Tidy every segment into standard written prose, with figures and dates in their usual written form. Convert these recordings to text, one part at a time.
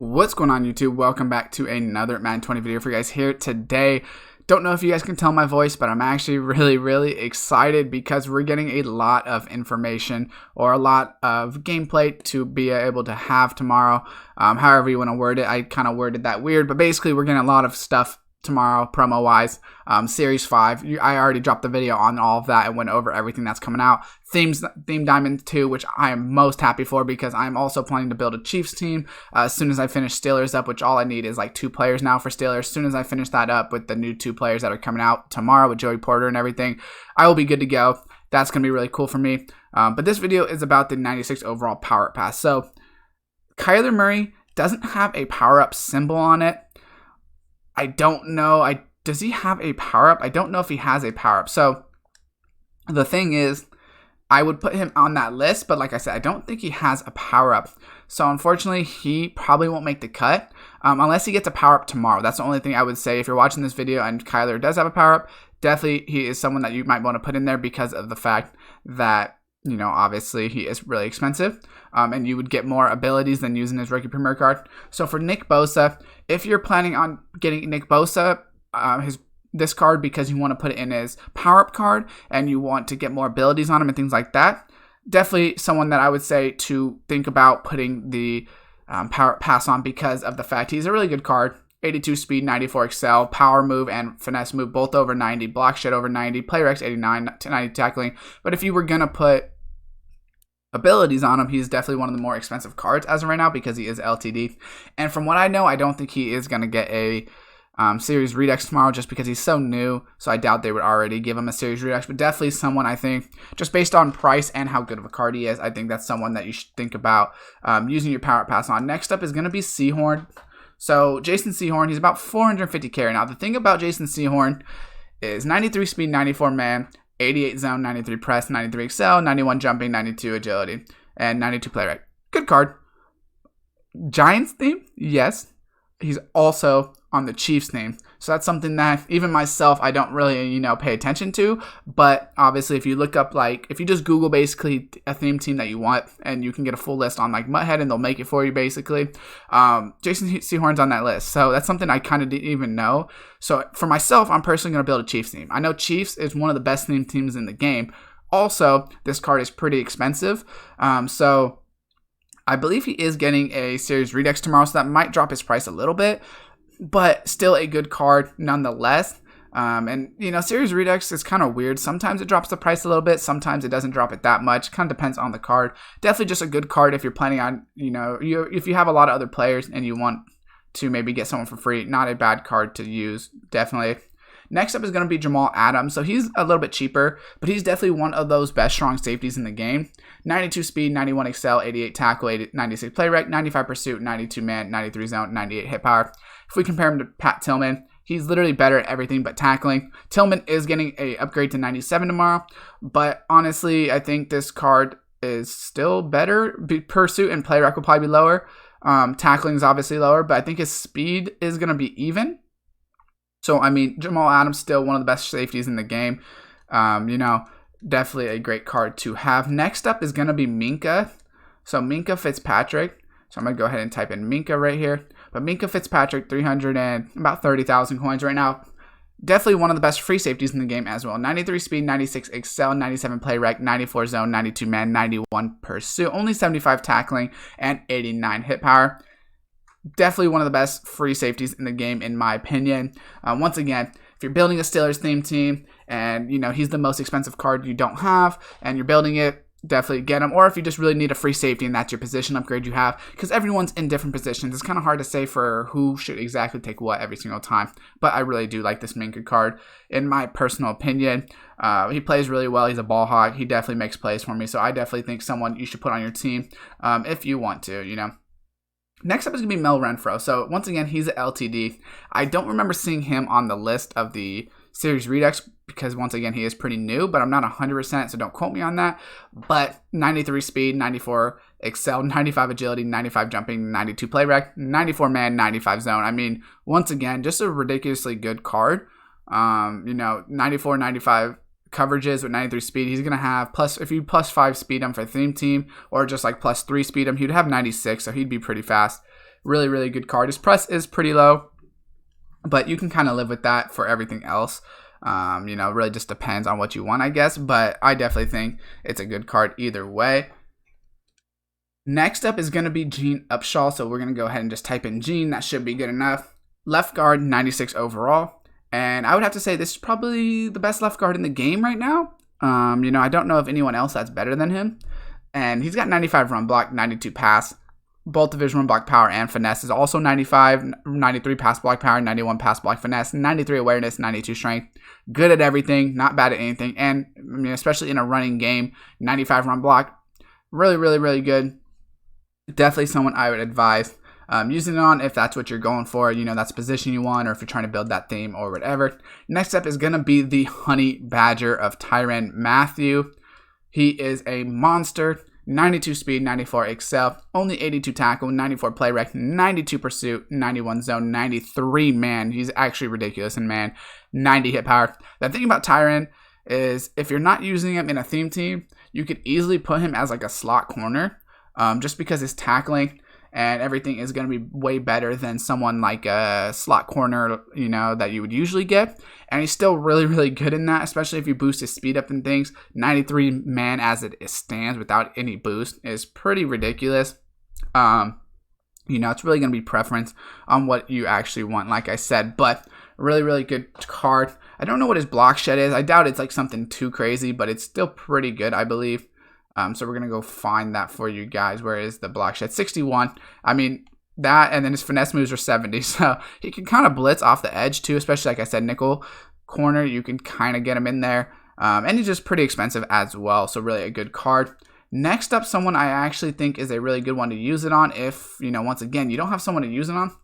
What's going on, YouTube? Welcome back to another Madden 20 video for you guys here today. Don't know if you guys can tell my voice, but I'm actually really excited because we're getting a lot of information or a lot of gameplay to be able to have tomorrow. However you want to word it, I kind of worded that weird, but basically we're getting a lot of stuff tomorrow promo wise. Series 5, I already dropped the video on all of that and went over everything that's coming out. Theme Diamond 2, which I am most happy for because I'm also planning to build a Chiefs team as soon as I finish Steelers up, which all I need is like 2 players now for Steelers. As soon as I finish that up with the new 2 players that are coming out tomorrow with Joey Porter and everything, I will be good to go. That's going to be really cool for me. But this video is about the 96 overall power up pass. So Kyler Murray doesn't have a power up symbol on it. I don't know. Does he have a power up? I don't know if he has a power up. So the thing is, I would put him on that list, but like I said, I don't think he has a power up. So unfortunately, he probably won't make the cut unless he gets a power up tomorrow. That's the only thing I would say. If you're watching this video and Kyler does have a power up, definitely he is someone that you might want to put in there because of the fact that, you know, obviously he is really expensive, and you would get more abilities than using his rookie premier card. So for Nick Bosa, if you're planning on getting Nick Bosa, this card because you want to put it in his power up card and you want to get more abilities on him and things like that, definitely someone that I would say to think about putting the power up pass on because of the fact he's a really good card. 82 speed, 94 excel, power move and finesse move, both over 90, block shed over 90, player X 89, 90 tackling. But if you were going to put abilities on him, he's definitely one of the more expensive cards as of right now because he is LTD. And from what I know, I don't think he is going to get a Series Redux tomorrow just because he's so new. So I doubt they would already give him a Series Redux, but definitely someone I think just based on price and how good of a card he is, I think that's someone that you should think about using your power pass on. Next up is going to be Sehorn. So Jason Sehorn, he's about 450 carry. Now the thing about Jason Sehorn is 93 speed, 94 man, 88 zone, 93 press, 93 excel, 91 jumping, 92 agility, and 92 play rate. Good card. Giants theme? Yes. He's also on the Chiefs theme. So that's something that even myself, I don't really, pay attention to. But obviously, if you look up, if you just Google basically a theme team that you want, and you can get a full list on Muthead, and they'll make it for you basically. Jason Sehorn's on that list. So that's something I kind of didn't even know. So for myself, I'm personally going to build a Chiefs theme. I know Chiefs is one of the best theme teams in the game. Also, this card is pretty expensive. So I believe he is getting a Series Redux tomorrow, so that might drop his price a little bit, but still a good card nonetheless. And, Series Redux is kind of weird. Sometimes it drops the price a little bit. Sometimes it doesn't drop it that much. Kind of depends on the card. Definitely just a good card if you're planning on, if you have a lot of other players and you want to maybe get someone for free. Not a bad card to use, definitely. Next up is going to be Jamal Adam. So he's a little bit cheaper, but he's definitely one of those best strong safeties in the game. 92 speed, 91 excel, 88 tackle, 96 play rec, 95 pursuit, 92 man, 93 zone, 98 hit power. If we compare him to Pat Tillman, he's literally better at everything but tackling. Tillman is getting an upgrade to 97 tomorrow, but honestly, I think this card is still better. Pursuit and play rec will probably be lower. Tackling is obviously lower, but I think his speed is going to be even. So, Jamal Adam's still one of the best safeties in the game. Definitely a great card to have. Next up is going to be Minka. So, Minka Fitzpatrick. So, I'm going to go ahead and type in Minka right here. But Minka Fitzpatrick, 300 and about 30,000 coins right now. Definitely one of the best free safeties in the game as well. 93 speed, 96 excel, 97 play rec, 94 zone, 92 man, 91 pursuit. Only 75 tackling and 89 hit power. Definitely one of the best free safeties in the game, in my opinion. Once again, if you're building a Steelers theme team and, he's the most expensive card you don't have and you're building it, definitely get him. Or if you just really need a free safety and that's your position upgrade you have, because everyone's in different positions. It's kind of hard to say for who should exactly take what every single time. But I really do like this Minka card, in my personal opinion. He plays really well. He's a ball hawk. He definitely makes plays for me. So I definitely think someone you should put on your team if you want to, Next up is going to be Mel Renfro. So, once again, he's an LTD. I don't remember seeing him on the list of the Series Redux because, once again, he is pretty new, but I'm not 100%, so don't quote me on that. But 93 speed, 94 excel, 95 agility, 95 jumping, 92 play rec, 94 man, 95 zone. Once again, just a ridiculously good card. 94, 95 coverages with 93 speed. He's going to have if you +5 speed him for theme team or just +3 speed him, he'd have 96, so he'd be pretty fast. Really, really good card. His press is pretty low, but you can kind of live with that for everything else. You know, it really just depends on what you want, I guess. But I definitely think it's a good card either way. Next up is going to be Gene Upshaw. So we're going to go ahead and just type in Gene. That should be good enough. Left guard, 96 overall. And I would have to say this is probably the best left guard in the game right now. You know, I don't know of anyone else that's better than him. And he's got 95 run block, 92 pass. Both of his run block power and finesse is also 95, 93 pass block power, 91 pass block finesse, 93 awareness, 92 strength. Good at everything, not bad at anything. And I mean, especially in a running game, 95 run block. Really, really, really good. Definitely someone I would advise using it on if that's what you're going for. You know, that's the position you want, or if you're trying to build that theme or whatever. Next up is going to be the Honey Badger of Tyrann, Mathieu. He is a monster. 92 speed, 94 excel, only 82 tackle, 94 play rec, 92 pursuit, 91 zone, 93 man. He's actually ridiculous in man. 90 hit power. The thing about Tyrann is if you're not using him in a theme team, you could easily put him as like a slot corner. Just because his tackling and everything is going to be way better than someone like a slot corner, you know, that you would usually get. And he's still really, really good in that, especially if you boost his speed up and things. 93 man as it stands without any boost is pretty ridiculous. You know, it's really going to be preference on what you actually want, like I said. But really, really good card. I don't know what his block shed is. I doubt it's like something too crazy, but it's still pretty good, I believe. So we're going to go find that for you guys. Where is the block shed? 61. I mean, that, and then his finesse moves are 70. So he can kind of blitz off the edge too, especially like I said, nickel corner. You can kind of get him in there. And he's just pretty expensive as well. So really a good card. Next up, someone I actually think is a really good one to use it on if, you know, once again, you don't have someone to use it on.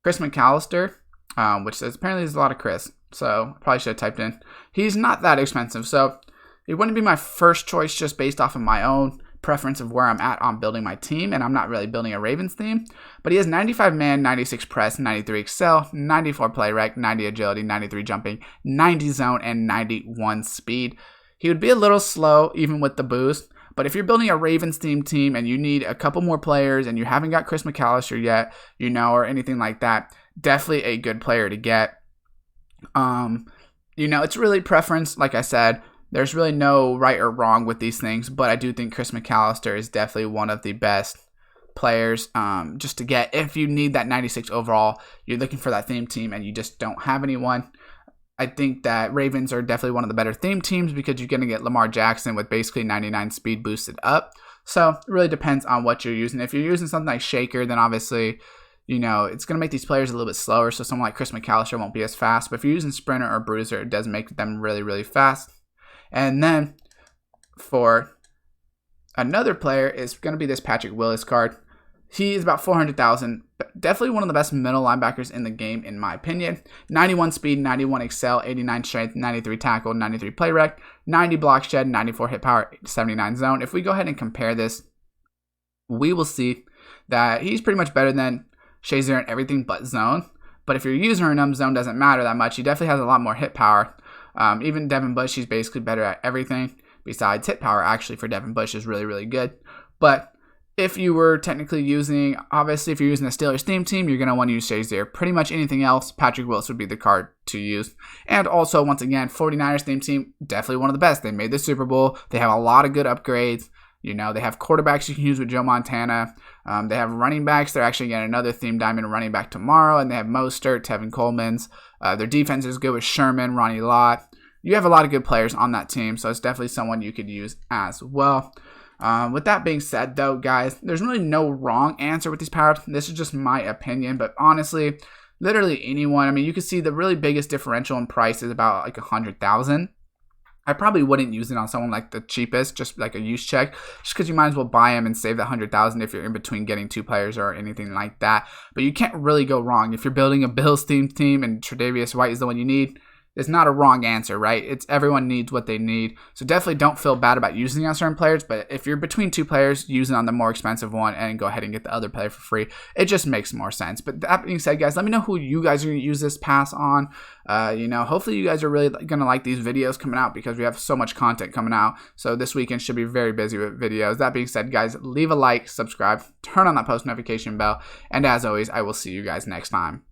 Chris Mcallister, which says apparently there's a lot of Chris. So I probably should have typed in. He's not that expensive. So it wouldn't be my first choice just based off of my own preference of where I'm at on building my team, and I'm not really building a Ravens team. But he has 95 man, 96 press, 93 excel, 94 play rec, 90 agility, 93 jumping, 90 zone, and 91 speed. He would be a little slow even with the boost, but if you're building a Ravens team and you need a couple more players and you haven't got Chris Mcallister yet, you know, or anything like that, definitely a good player to get. You know, it's really preference, like I said. There's really no right or wrong with these things, but I do think Chris Mcallister is definitely one of the best players just to get if you need that 96 overall, you're looking for that theme team and you just don't have anyone. I think that Ravens are definitely one of the better theme teams because you're going to get Lamar Jackson with basically 99 speed boosted up. So it really depends on what you're using. If you're using something like Shaker, then obviously, you know, it's going to make these players a little bit slower, so someone like Chris Mcallister won't be as fast. But if you're using Sprinter or Bruiser, it does make them really, really fast. And then for another player is going to be this Patrick Willis card. He is about 400,000. Definitely one of the best middle linebackers in the game, in my opinion. 91 speed, 91 excel, 89 strength, 93 tackle, 93 play rec, 90 block shed, 94 hit power, 79 zone. If we go ahead and compare this, we will see that he's pretty much better than Shazier in everything but zone. But if you're using him, zone doesn't matter that much. He definitely has a lot more hit power. Even Devin Bush, he's basically better at everything besides hit power. Actually, for Devin Bush is really, really good. But if you were technically using, obviously, if you're using the Steelers theme team, you're going to want to use Shazier. Pretty much anything else, Patrick Willis would be the card to use. And also, once again, 49ers theme team, definitely one of the best. They made the Super Bowl. They have a lot of good upgrades. You know, they have quarterbacks you can use with Joe Montana. They have running backs. They're actually getting another theme diamond running back tomorrow. And they have Mostert, Tevin Coleman's. Their defense is good with Sherman, Ronnie Lott. You have a lot of good players on that team, so it's definitely someone you could use as well. With that being said, though, guys, there's really no wrong answer with these powers. This is just my opinion, but honestly, literally anyone. I mean, you can see the really biggest differential in price is about like 100,000. I probably wouldn't use it on someone like the cheapest, just like a use check, just because you might as well buy him and save that 100,000 if you're in between getting two players or anything like that. But you can't really go wrong if you're building a Bills team and Tre'Davious White is the one you need. is not a wrong answer, right? It's everyone needs what they need. So definitely don't feel bad about using on certain players, but if you're between two players, use it on the more expensive one and go ahead and get the other player for free. It just makes more sense. But that being said, guys, let me know who you guys are going to use this pass on. Hopefully you guys are really going to like these videos coming out because we have so much content coming out. So this weekend should be very busy with videos. That being said, guys, leave a like, subscribe, turn on that post notification bell, and as always, I will see you guys next time.